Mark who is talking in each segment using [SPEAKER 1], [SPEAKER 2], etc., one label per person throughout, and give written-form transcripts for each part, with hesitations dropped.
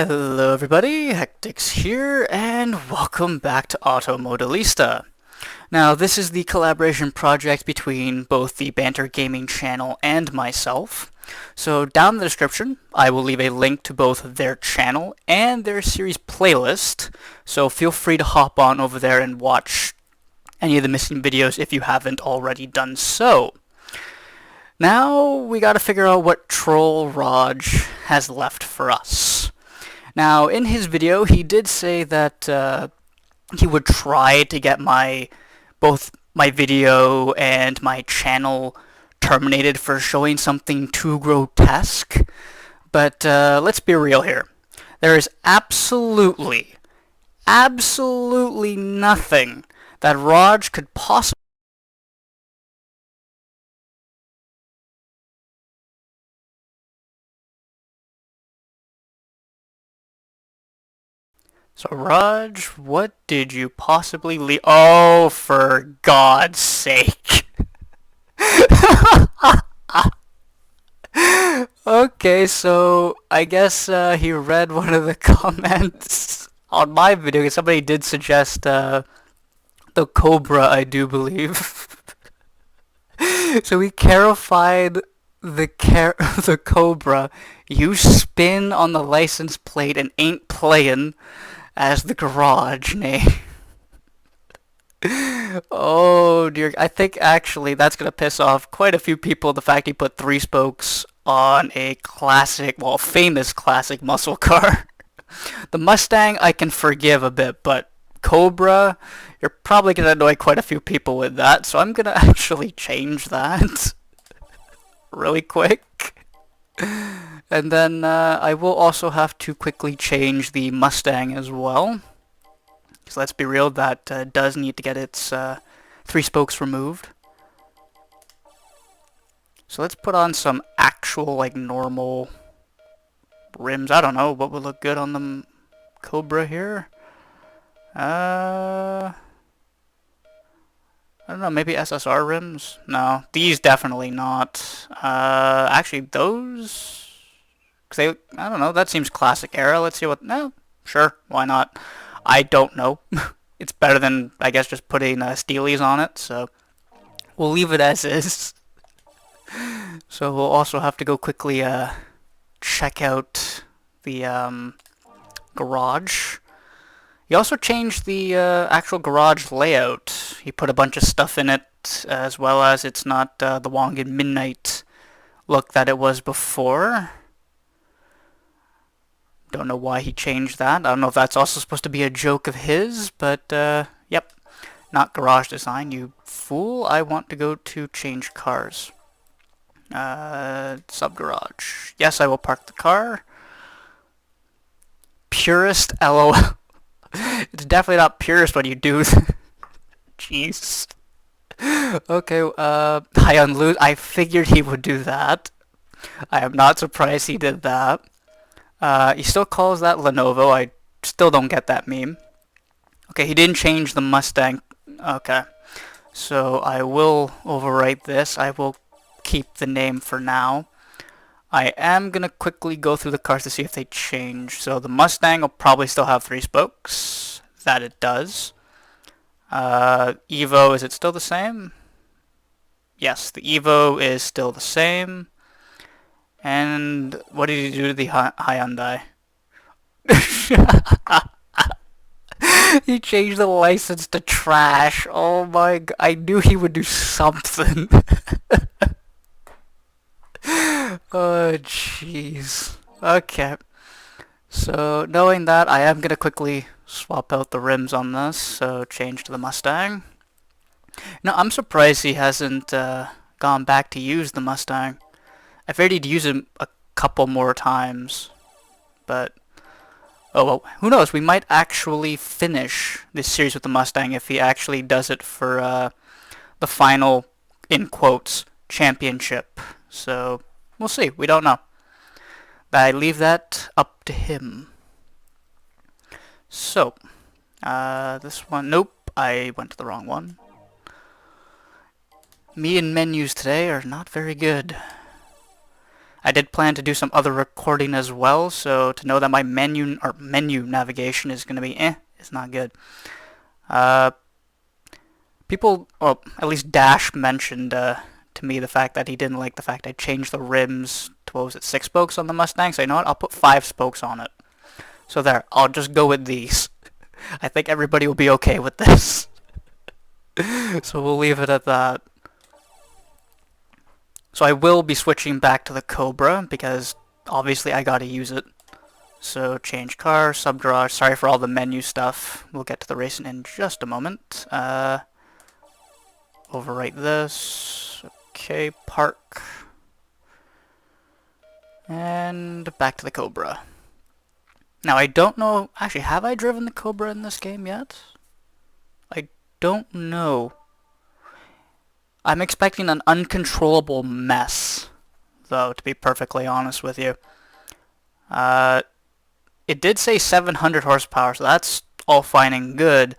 [SPEAKER 1] Hello everybody, HectiX here, and welcome back to Modellista. Now, this is the collaboration project between both the Banter Gaming channel and myself. So down in the description, I will leave a link to both their channel and their series playlist, so feel free to hop on over there and watch any of the missing videos if you haven't already done so. Now, we gotta figure out what Troll Raj has left for us. Now, in his video, he did say that he would try to get both my video and my channel terminated for showing something too grotesque. But let's be real here. There is absolutely nothing that Raj could possibly. So, Raj, what did you possibly leave? Oh, for God's sake. Okay, so I guess he read one of the comments on my video, because somebody did suggest the Cobra, I do believe. So we clarified the Cobra. You spin on the license plate and ain't playin' as the garage name. Oh dear, I think actually that's gonna piss off quite a few people, the fact he put 3 spokes on a classic, well, famous classic muscle car. The Mustang I can forgive a bit, but Cobra, you're probably gonna annoy quite a few people with that, so I'm gonna actually change that really quick. And then I will also have to quickly change the Mustang as well. Because let's be real, that does need to get its 3 spokes removed. So let's put on some actual, like, normal rims. I don't know what would look good on the Cobra here. I don't know, maybe SSR rims? No, these definitely not. Actually, those... Cause I don't know, that seems classic era. Let's see what... No, sure, why not? I don't know. It's better than, I guess, just putting Steelies on it, so... We'll leave it as is. So we'll also have to go quickly check out the garage. He also changed the actual garage layout. He put a bunch of stuff in it, as well as it's not the Wongan Midnight look that it was before. Don't know why he changed that. I don't know if that's also supposed to be a joke of his, but yep. Not garage design, you fool. I want to go to change cars. Sub-garage. Yes, I will park the car. Purist LOL. It's definitely not purist when you do. Jeez. Okay, high on loot. I figured he would do that. I am not surprised he did that. He still calls that Lenovo. I still don't get that meme. Okay, he didn't change the Mustang. Okay. So I will overwrite this. I will keep the name for now. I am gonna quickly go through the cars to see if they change. So the Mustang will probably still have 3 spokes. That it does. Evo, is it still the same? Yes, the Evo is still the same. And what did he do to the Hyundai? He changed the license to trash. Oh my god, I knew he would do something. Oh jeez. Okay. So knowing that, I am gonna quickly swap out the rims on this, so change to the Mustang. No, I'm surprised he hasn't gone back to use the Mustang. I figured he'd use it a couple more times, but oh well, who knows, we might actually finish this series with the Mustang if he actually does it for the final, in quotes, championship. So we'll see, we don't know. I leave that up to him. So, this one, nope, I went to the wrong one. Me and menus today are not very good. I did plan to do some other recording as well, so to know that my menu navigation is going to be it's not good. People, well, at least Dash mentioned to me the fact that he didn't like the fact I changed the rims to, what was it, 6 spokes on the Mustang, so you know what, I'll put 5 spokes on it. So there, I'll just go with these. I think everybody will be okay with this. So we'll leave it at that. So I will be switching back to the Cobra, because obviously I gotta use it. So change car, sub-garage, sorry for all the menu stuff. We'll get to the racing in just a moment. Overwrite this. Okay, park. And back to the Cobra. Now I don't know, actually have I driven the Cobra in this game yet? I don't know. I'm expecting an uncontrollable mess, though, to be perfectly honest with you. It did say 700 horsepower, so that's all fine and good.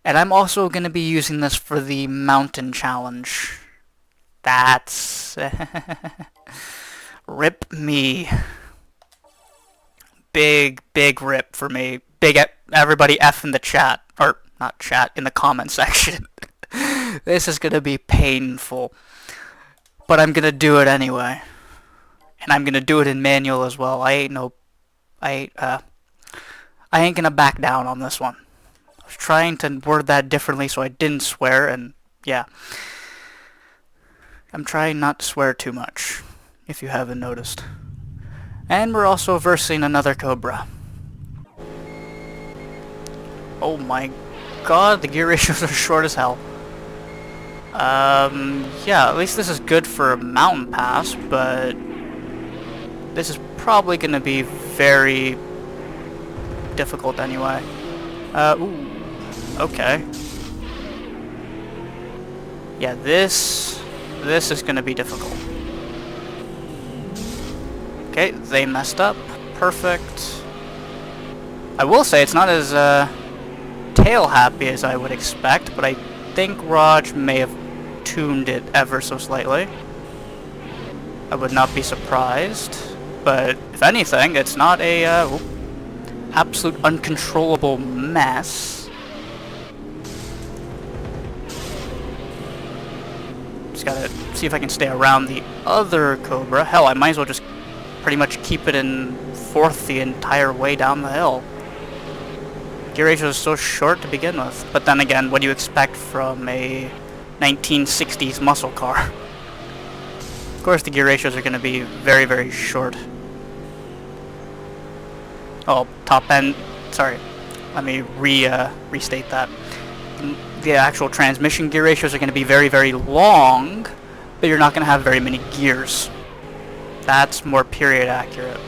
[SPEAKER 1] And I'm also going to be using this for the mountain challenge. That's... Rip me. Big rip for me. Big everybody F in the chat. Or, not chat, in the comment section. This is gonna be painful. But I'm gonna do it anyway. And I'm gonna do it in manual as well. I ain't gonna back down on this one. I was trying to word that differently so I didn't swear, and yeah. I'm trying not to swear too much, if you haven't noticed. And we're also versing another Cobra. Oh my god, the gear ratios are short as hell. Yeah, at least this is good for a mountain pass, but this is probably gonna be very difficult anyway. Ooh, okay. Yeah, this is gonna be difficult. Okay, they messed up. Perfect. I will say it's not as tail happy as I would expect, but I think Raj may have tuned it ever so slightly. I would not be surprised, but if anything, it's not a absolute uncontrollable mess. Just gotta see if I can stay around the other Cobra. Hell, I might as well just pretty much keep it in 4th the entire way down the hill. Gear ratio is so short to begin with, but then again, what do you expect from a 1960s muscle car? Of course the gear ratios are going to be very short. Oh, top end, sorry, let me restate that. The actual transmission gear ratios are going to be very long, but you're not going to have very many gears. That's more period accurate.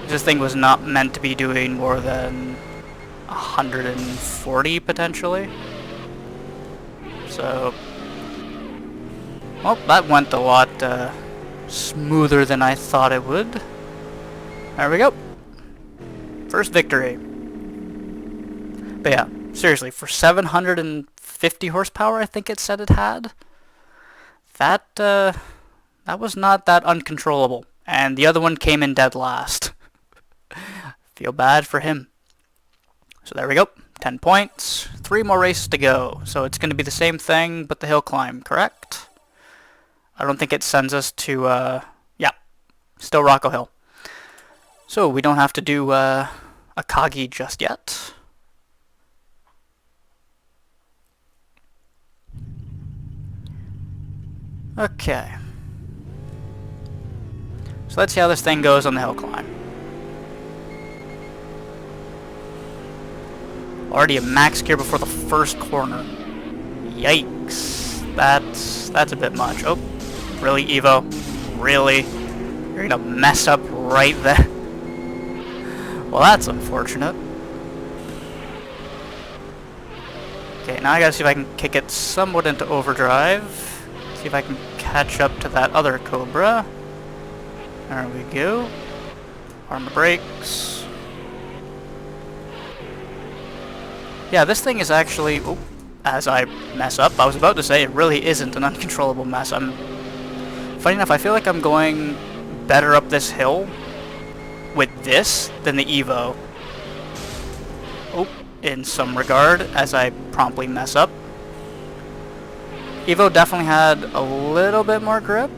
[SPEAKER 1] This thing was not meant to be doing more than 140 potentially. So, well, that went a lot smoother than I thought it would. There we go. First victory. But yeah, seriously, for 750 horsepower, I think it said it had. That was not that uncontrollable. And the other one came in dead last. Feel bad for him. So there we go. 10 points. 3 more races to go. So it's going to be the same thing, but the hill climb, correct? I don't think it sends us to, yeah, still Rocco Hill. So we don't have to do Akagi just yet. Okay. So let's see how this thing goes on the hill climb. Already a max gear before the first corner. Yikes. That's a bit much. Oh, really, Evo? Really? You're gonna mess up right there? Well, that's unfortunate. Okay, now I gotta see if I can kick it somewhat into overdrive. See if I can catch up to that other Cobra. There we go. Arm the brakes. Yeah, this thing is actually... Oh, as I mess up. I was about to say it really isn't an uncontrollable mess. Funny enough, I feel like I'm going better up this hill with this than the Evo. Oh, in some regard, as I promptly mess up. Evo definitely had a little bit more grip,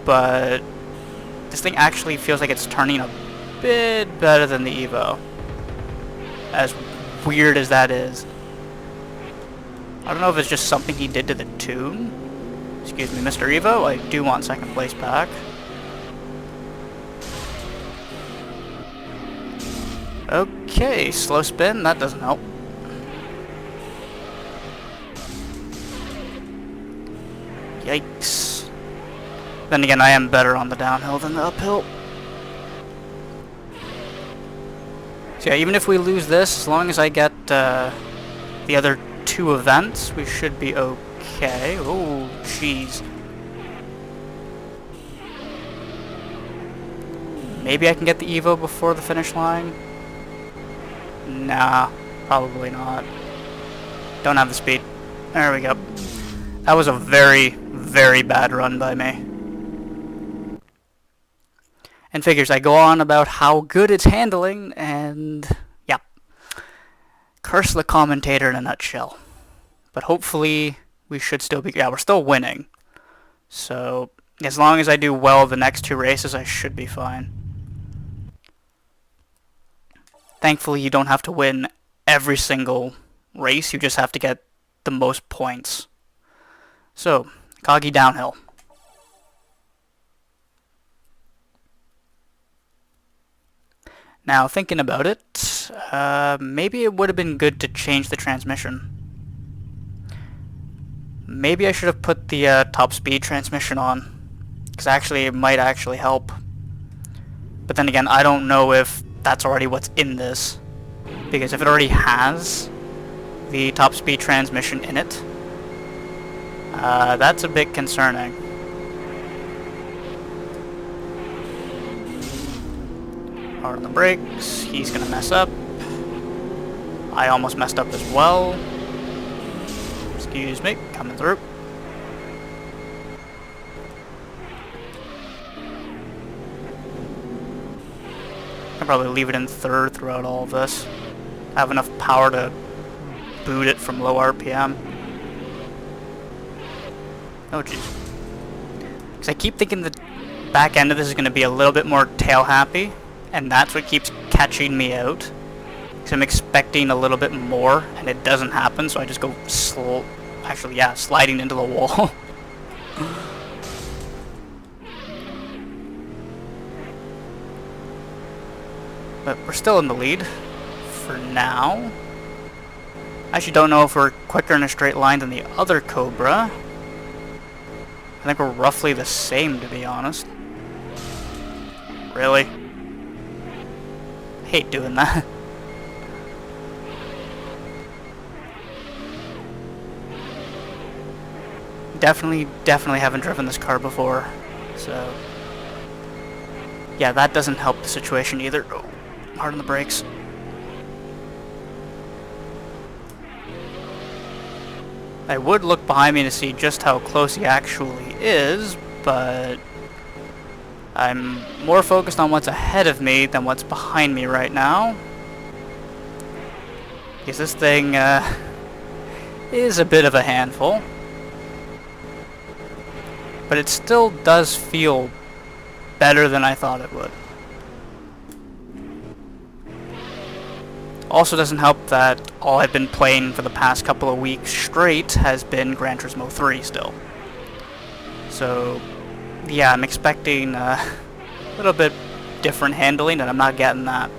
[SPEAKER 1] but this thing actually feels like it's turning a bit better than the Evo. As weird as that is. I don't know if it's just something he did to the tune. Excuse me, Mr. Evo, I do want second place back. Okay, slow spin, that doesn't help. Yikes. Then again, I am better on the downhill than the uphill. So yeah, even if we lose this, as long as I get the other 2 events, we should be okay. Oh, jeez. Maybe I can get the Evo before the finish line? Nah, probably not. Don't have the speed. There we go. That was a very, very bad run by me. And figures, I go on about how good it's handling, and yeah. Curse the commentator in a nutshell. But hopefully, we should still be, yeah, we're still winning. So, as long as I do well the next 2 races, I should be fine. Thankfully, you don't have to win every single race, you just have to get the most points. So, Coggy downhill. Now, thinking about it, maybe it would have been good to change the transmission. Maybe I should have put the top speed transmission on, because actually it might actually help. But then again, I don't know if that's already what's in this, because if it already has the top speed transmission in it, that's a bit concerning. Hard on the brakes, he's gonna mess up. I almost messed up as well. Excuse me, coming through. I'll probably leave it in 3rd throughout all of this. I have enough power to boot it from low RPM. Oh jeez. Because I keep thinking the back end of this is going to be a little bit more tail happy, and that's what keeps catching me out. Because I'm expecting a little bit more, and it doesn't happen, so I just go actually, yeah, sliding into the wall. But we're still in the lead for now. I actually don't know if we're quicker in a straight line than the other Cobra. I think we're roughly the same, to be honest. Really? Hate doing that. Definitely haven't driven this car before, so yeah, that doesn't help the situation either. Oh, hard on the brakes. I would look behind me to see just how close he actually is, but I'm more focused on what's ahead of me than what's behind me right now. Because this thing is a bit of a handful. But it still does feel better than I thought it would. Also doesn't help that all I've been playing for the past couple of weeks straight has been Gran Turismo 3 still. So, yeah, I'm expecting a little bit different handling, and I'm not getting that.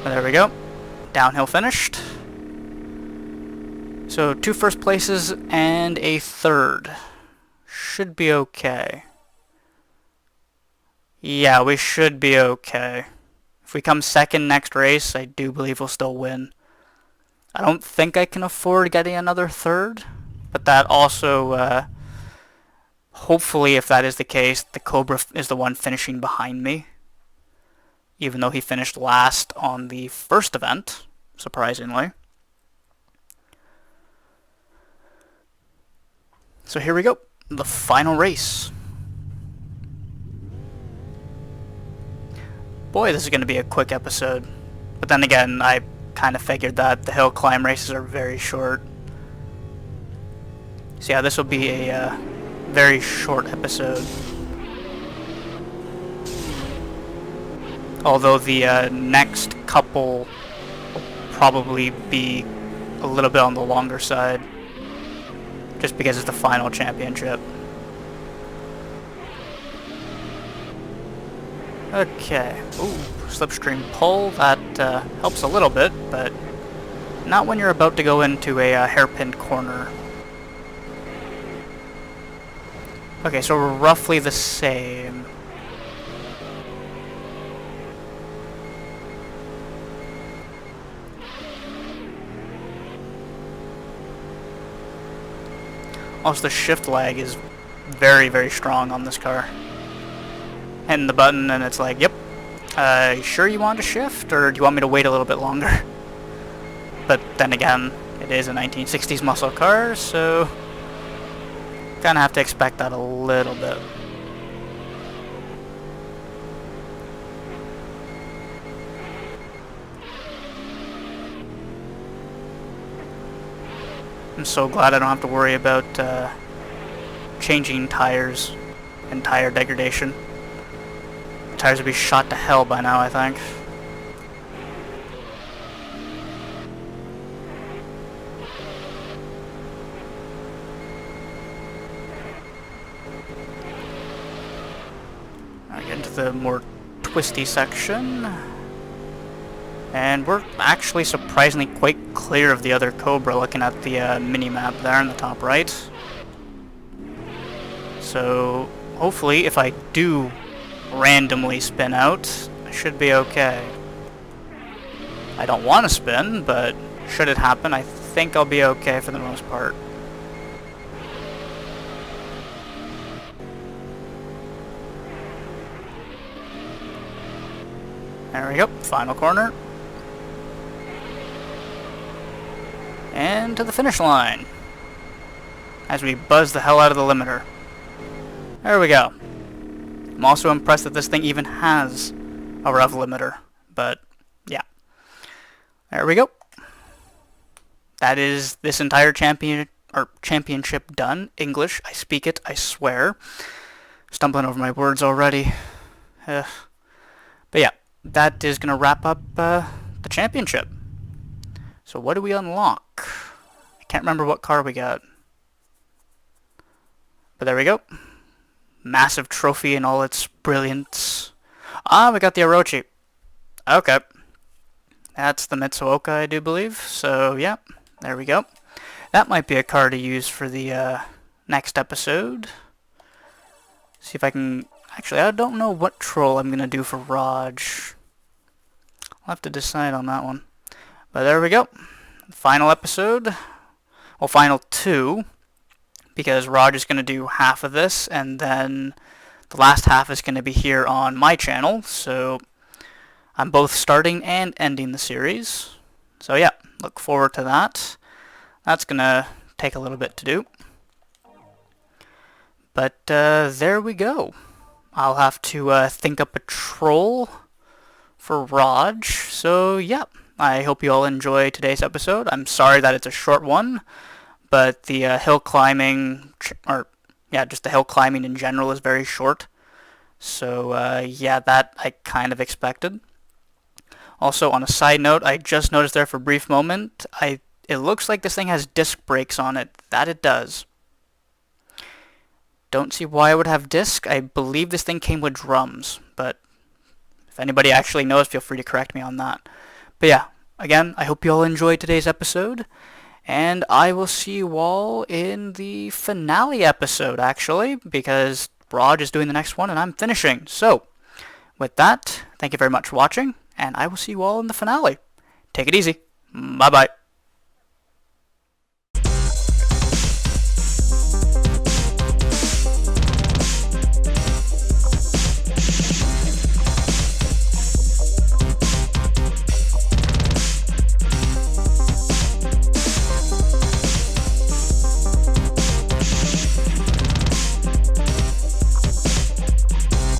[SPEAKER 1] But there we go. Downhill finished. So 2 first places and a 3rd. Should be okay. Yeah, we should be okay. If we come 2nd next race, I do believe we'll still win. I don't think I can afford getting another 3rd, but that also, hopefully if that is the case, the Cobra is the one finishing behind me. even though he finished last on the first event, surprisingly. So here we go, the final race. Boy, this is going to be a quick episode. But then again, I kind of figured that the hill climb races are very short. So yeah, this will be a very short episode. Although the next couple will probably be a little bit on the longer side. Just because it's the final championship. Okay. Ooh, slipstream pull. That helps a little bit, but not when you're about to go into a hairpin corner. Okay, so we're roughly the same. Also, the shift lag is very, very strong on this car. Hitting the button and it's like, yep, you sure you want to shift, or do you want me to wait a little bit longer? But then again, it is a 1960s muscle car, so kind of have to expect that a little bit. I'm so glad I don't have to worry about changing tires and tire degradation. The tires would be shot to hell by now, I think. I get into the more twisty section. And we're actually surprisingly quite clear of the other Cobra, looking at the mini-map there in the top right. So hopefully if I do randomly spin out, I should be okay. I don't want to spin, but should it happen, I think I'll be okay for the most part. There we go, final corner. And to the finish line, as we buzz the hell out of the limiter. There we go. I'm also impressed that this thing even has a rev limiter, but yeah. There we go. That is this entire championship done. English, I speak it, I swear. Stumbling over my words already. But yeah, that is going to wrap up the championship. So what do we unlock? I can't remember what car we got. But there we go. Massive trophy in all its brilliance. Ah, we got the Orochi. Okay. That's the Mitsuoka, I do believe. So, yeah, there we go. That might be a car to use for the next episode. See if I can... Actually, I don't know what troll I'm going to do for Raj. I'll have to decide on that one. But there we go. Final episode. Well, final two. Because Raj is going to do half of this, and then the last half is going to be here on my channel. So I'm both starting and ending the series. So yeah, look forward to that. That's going to take a little bit to do. But there we go. I'll have to think up a troll for Raj. So yeah. I hope you all enjoy today's episode. I'm sorry that it's a short one, but the hill climbing, just the hill climbing in general is very short. So yeah, that I kind of expected. Also, on a side note, I just noticed there for a brief moment, it looks like this thing has disc brakes on it. That it does. Don't see why it would have disc. I believe this thing came with drums, but if anybody actually knows, feel free to correct me on that. But yeah, again, I hope you all enjoyed today's episode, and I will see you all in the finale episode, actually, because Raj is doing the next one and I'm finishing. So, with that, thank you very much for watching, and I will see you all in the finale. Take it easy. Bye-bye.